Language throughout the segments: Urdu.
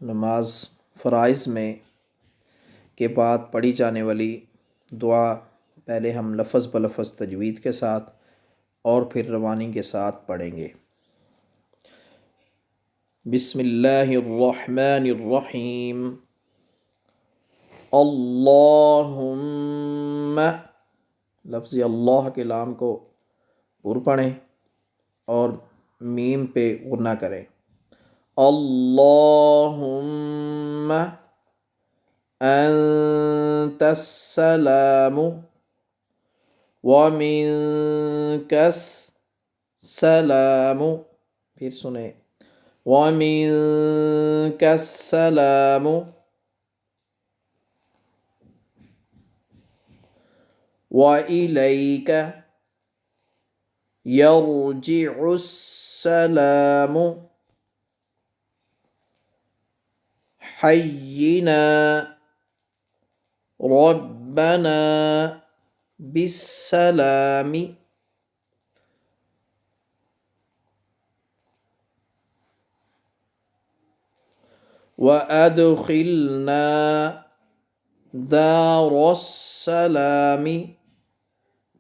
نماز فرائض میں کے بعد پڑھی جانے والی دعا پہلے ہم لفظ بلفظ تجوید کے ساتھ اور پھر روانی کے ساتھ پڑھیں گے۔ بسم اللہ الرحمن الرحیم۔ اللہم، لفظ اللہ کے لام کو پر پڑھیں اور میم پہ غنہ کریں۔ اللہم انت السلام ومنک السلام، پھر سنیں، ومنک السلام وإلیک یرجع السلام حینا ربنا بالسلام وأدخلنا دار السلام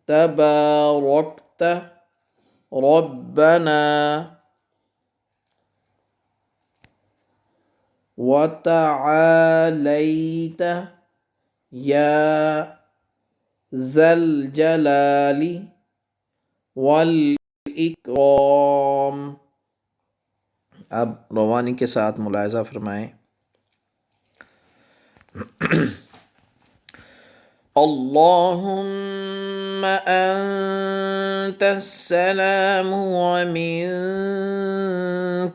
تبارکت ربنا وتعالیت یا ذا الجلال والاکرام۔ اب روانی کے ساتھ ملاحظہ فرمائیں۔ اللہم انت السلام ومنک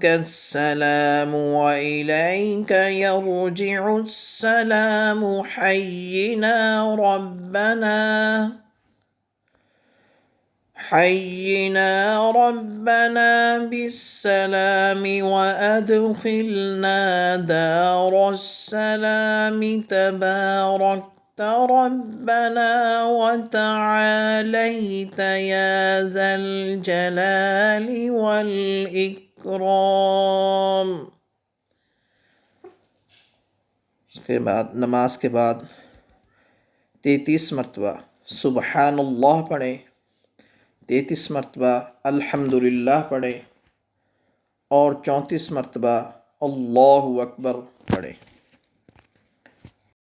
السلام وإلیک یرجع السلام حینا ربنا بالسلام وأدخلنا دار السلام تبارکت ربنا وتعالیت یا ذا الجلال والإکرام۔ اس کے بعد نماز کے بعد 33 مرتبہ سبحان اللہ پڑھیں، 33 مرتبہ الحمدللہ پڑھیں اور 34 مرتبہ اللہ اکبر پڑھیں۔